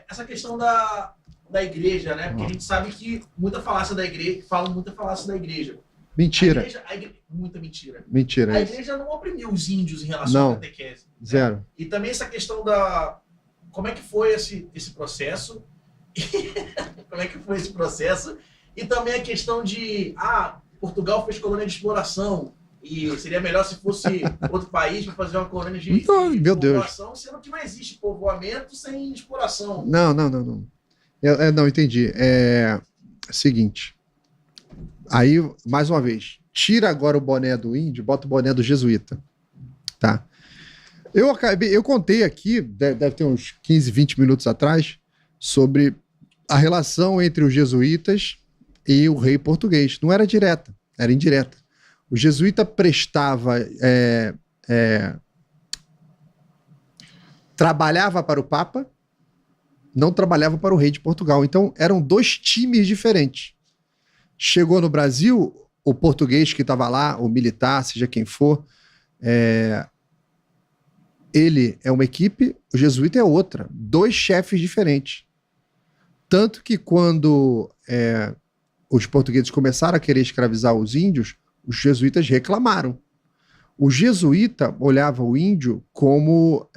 essa questão da igreja, né? Porque a gente sabe que muita falácia da igreja, falam muita falácia da igreja. Mentira. Muita mentira. Mentira. A igreja não oprimiu os índios em relação à catequese. Zero. Né? E também essa questão da... Como é que foi esse processo? Como é que foi esse processo? E também a questão de... Portugal fez colônia de exploração. E seria melhor se fosse outro país para fazer uma colônia de povoação, sendo que não existe povoamento sem exploração. Não. Não, entendi. É seguinte. Aí, mais uma vez, tira agora o boné do índio, bota o boné do jesuíta. Tá? Eu contei aqui, deve ter uns 15, 20 minutos atrás, sobre a relação entre os jesuítas e o rei português. Não era direta, era indireta. O jesuíta prestava... trabalhava para o Papa, não trabalhava para o rei de Portugal. Então, eram dois times diferentes. Chegou no Brasil, o português que estava lá, o militar, seja quem for, ele é uma equipe, o jesuíta é outra. Dois chefes diferentes. Tanto que quando os portugueses começaram a querer escravizar os índios, os jesuítas reclamaram. O jesuíta olhava o índio como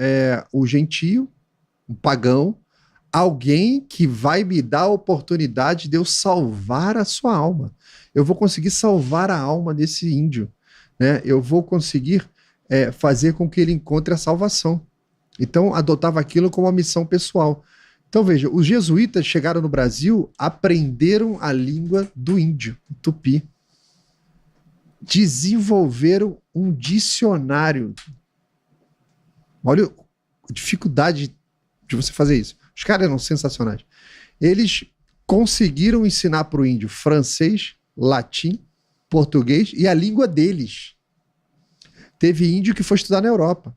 o gentio, um pagão, alguém que vai me dar a oportunidade de eu salvar a sua alma. Eu vou conseguir salvar a alma desse índio, né? Eu vou conseguir fazer com que ele encontre a salvação. Então, adotava aquilo como uma missão pessoal. Então, veja, os jesuítas chegaram no Brasil, aprenderam a língua do índio, o tupi. Desenvolveram um dicionário. Olha a dificuldade de você fazer isso. Os caras eram sensacionais. Eles conseguiram ensinar para o índio francês, latim, português e a língua deles. Teve índio que foi estudar na Europa.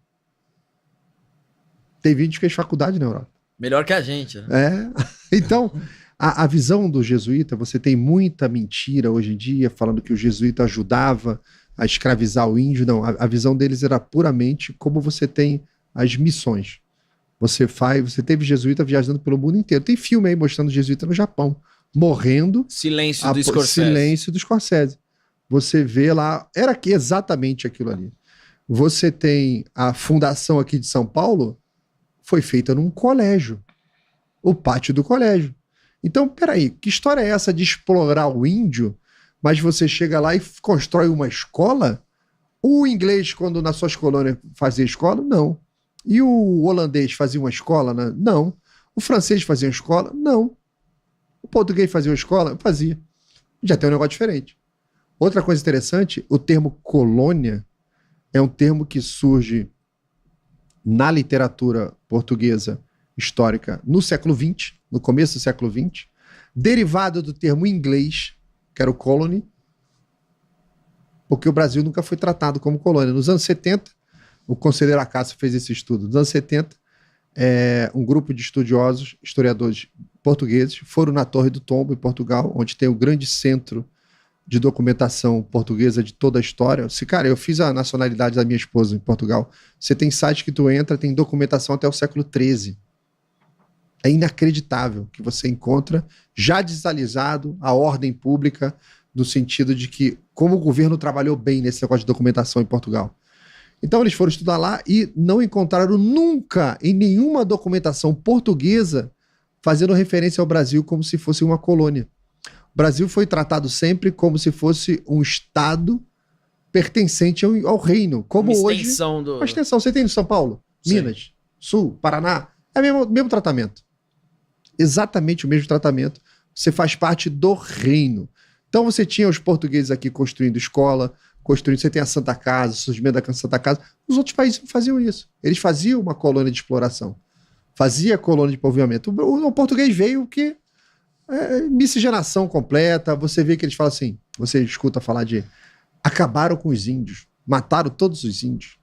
Teve índio que fez faculdade na Europa. Melhor que a gente, né? Então, a visão do jesuíta, você tem muita mentira hoje em dia, falando que o jesuíta ajudava a escravizar o índio. Não, a visão deles era puramente como você tem as missões. Você teve jesuíta viajando pelo mundo inteiro. Tem filme aí mostrando jesuíta no Japão, morrendo. Silêncio do Scorsese. Silêncio do Scorsese. Você vê lá, era exatamente aquilo ali. Você tem a fundação aqui de São Paulo, foi feita num colégio. O pátio do colégio. Então, peraí, que história é essa de explorar o índio, mas você chega lá e constrói uma escola? O inglês, quando nas suas colônias fazia escola? Não. E o holandês fazia uma escola? Não. O francês fazia uma escola? Não. O português fazia uma escola? Fazia. Já tem um negócio diferente. Outra coisa interessante, o termo colônia é um termo que surge na literatura portuguesa histórica no século XX, no começo do século XX, derivado do termo inglês, que era o colony, porque o Brasil nunca foi tratado como colônia. Nos anos 70, o conselheiro Acácio fez esse estudo. Nos anos 70, um grupo de estudiosos, historiadores portugueses, foram na Torre do Tombo, em Portugal, onde tem o grande centro de documentação portuguesa de toda a história. Cara, eu fiz a nacionalidade da minha esposa em Portugal. Você tem site que tu entra, tem documentação até o século XIII. É inacreditável que você encontra já digitalizado a ordem pública, no sentido de que como o governo trabalhou bem nesse negócio de documentação em Portugal. Então eles foram estudar lá e não encontraram nunca em nenhuma documentação portuguesa fazendo referência ao Brasil como se fosse uma colônia. O Brasil foi tratado sempre como se fosse um estado pertencente ao reino. Como uma hoje. Extensão do... Uma extensão. Você tem no São Paulo, Sim. Minas, Sul, Paraná. É o mesmo tratamento. Exatamente o mesmo tratamento. Você faz parte do reino. Então você tinha os portugueses aqui construindo escola, você tem a Santa Casa, o surgimento da Santa Casa. Os outros países não faziam isso. Eles faziam uma colônia de exploração. Fazia colônia de povoamento. O português veio que miscigenação completa. Você vê que eles falam assim, você escuta falar de acabaram com os índios, mataram todos os índios.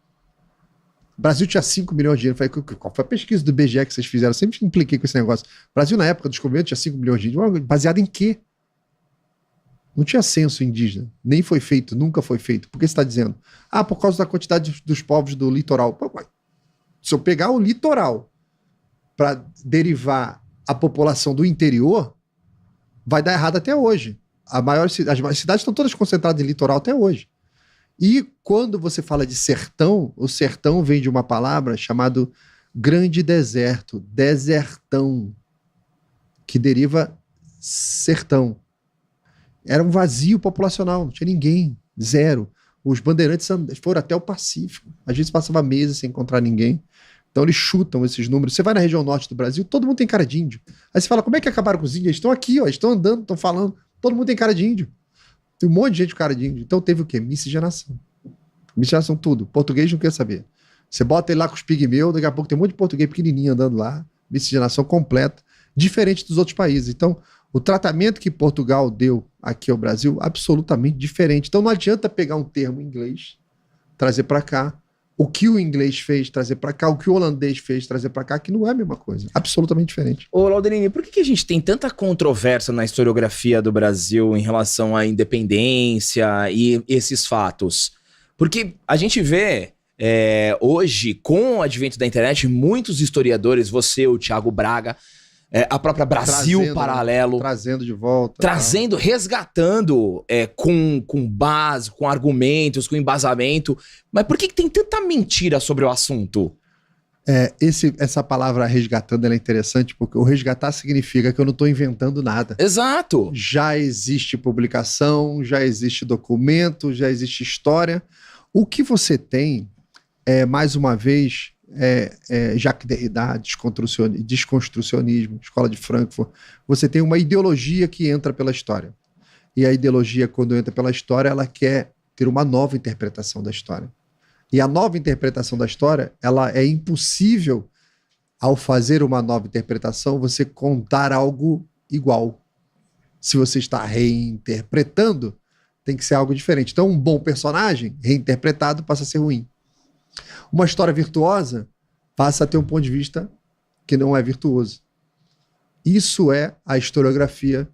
O Brasil tinha 5 milhões de índios. Eu falei, qual foi a pesquisa do IBGE que vocês fizeram? Eu sempre impliquei com esse negócio. O Brasil, na época do descobrimento, tinha 5 milhões de índios. Baseado em quê? Não tinha censo indígena. Nem foi feito, nunca foi feito. Por que você está dizendo? Por causa da quantidade dos povos do litoral. Se eu pegar o litoral, para derivar a população do interior, vai dar errado até hoje. As maiores cidades estão todas concentradas em litoral até hoje. E quando você fala de sertão, o sertão vem de uma palavra chamada grande deserto, desertão, que deriva sertão. Era um vazio populacional, não tinha ninguém, zero. Os bandeirantes foram até o Pacífico. A gente passava meses sem encontrar ninguém. Então eles chutam esses números. Você vai na região norte do Brasil, todo mundo tem cara de índio. Aí você fala, como é que acabaram com os índios? Eles estão aqui, ó, estão andando, estão falando. Todo mundo tem cara de índio. Tem um monte de gente com cara de índio. Então teve o quê? Miscigenação. Miscigenação tudo. Português não quer saber. Você bota ele lá com os pigmeus, daqui a pouco tem um monte de português pequenininho andando lá. Miscigenação completa. Diferente dos outros países. Então, o tratamento que Portugal deu aqui ao Brasil, absolutamente diferente. Então não adianta pegar um termo em inglês, trazer para cá, o que o inglês fez, trazer para cá, o que o holandês fez, trazer para cá, que não é a mesma coisa. Absolutamente diferente. Ô, Lauderini, por que a gente tem tanta controvérsia na historiografia do Brasil em relação à independência e esses fatos? Porque a gente vê hoje, com o advento da internet, muitos historiadores, você, o Thiago Braga, a própria Brasil Paralelo. Trazendo de volta. Trazendo, resgatando com base, com argumentos, com embasamento. Mas por que tem tanta mentira sobre o assunto? Essa palavra resgatando ela é interessante, porque o resgatar significa que eu não estou inventando nada. Exato. Já existe publicação, já existe documento, já existe história. O que você tem mais uma vez... Jacques Derrida, desconstrucionismo, Escola de Frankfurt. Você tem uma ideologia que entra pela história. E a ideologia, quando entra pela história, ela quer ter uma nova interpretação da história. E a nova interpretação da história, ela é impossível, ao fazer uma nova interpretação, você contar algo igual. Se você está reinterpretando, tem que ser algo diferente. Então, um bom personagem, reinterpretado, passa a ser ruim. Uma história virtuosa passa a ter um ponto de vista que não é virtuoso. Isso é a historiografia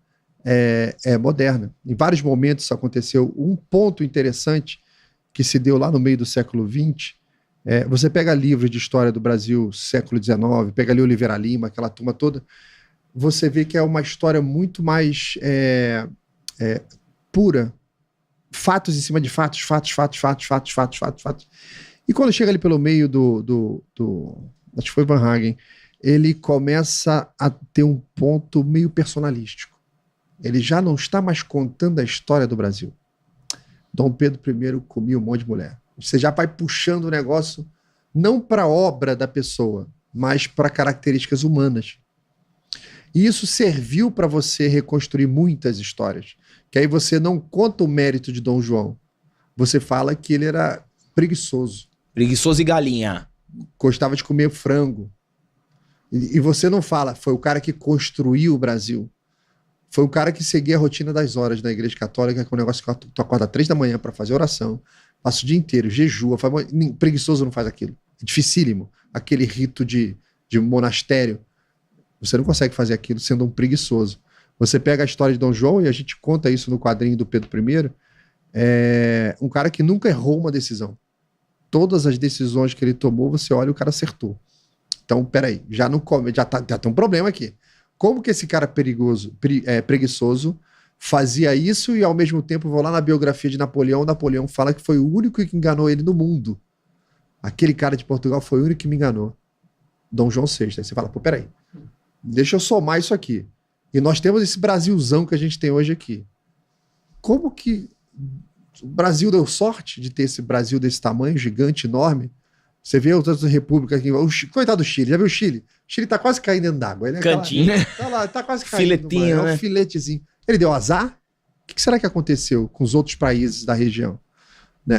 moderna. Em vários momentos isso aconteceu. Um ponto interessante que se deu lá no meio do século XX, você pega livros de história do Brasil, século XIX, pega ali Oliveira Lima, aquela turma toda, você vê que é uma história muito mais pura. Fatos em cima de fatos. E quando chega ali pelo meio acho que foi Van Hagen, ele começa a ter um ponto meio personalístico. Ele já não está mais contando a história do Brasil. Dom Pedro I comia um monte de mulher. Você já vai puxando o negócio não para a obra da pessoa, mas para características humanas. E isso serviu para você reconstruir muitas histórias. Que aí você não conta o mérito de Dom João. Você fala que ele era preguiçoso. Preguiçoso e galinha. Gostava de comer frango. E você não fala, foi o cara que construiu o Brasil. Foi o cara que seguia a rotina das horas da Igreja Católica, que é um negócio que tu acorda 3 da manhã para fazer oração, passa o dia inteiro, jejua, preguiçoso não faz aquilo. É dificílimo. Aquele rito de monastério. Você não consegue fazer aquilo sendo um preguiçoso. Você pega a história de Dom João, e a gente conta isso no quadrinho do Pedro I, um cara que nunca errou uma decisão. Todas as decisões que ele tomou, você olha e o cara acertou. Então, peraí, já tem um problema aqui. Como que esse cara preguiçoso fazia isso e ao mesmo tempo, vou lá na biografia de Napoleão fala que foi o único que enganou ele no mundo. Aquele cara de Portugal foi o único que me enganou. Dom João VI. Aí você fala, pô, peraí, deixa eu somar isso aqui. E nós temos esse Brasilzão que a gente tem hoje aqui. Como que o Brasil deu sorte de ter esse Brasil desse tamanho, gigante, enorme? Você vê outras repúblicas aqui. Coitado do Chile, já viu o Chile? O Chile tá quase caindo dentro d'água. Cantinho. Tá lá, tá quase caindo. Filetinho, né? É um filetezinho. Ele deu azar? O que será que aconteceu com os outros países da região?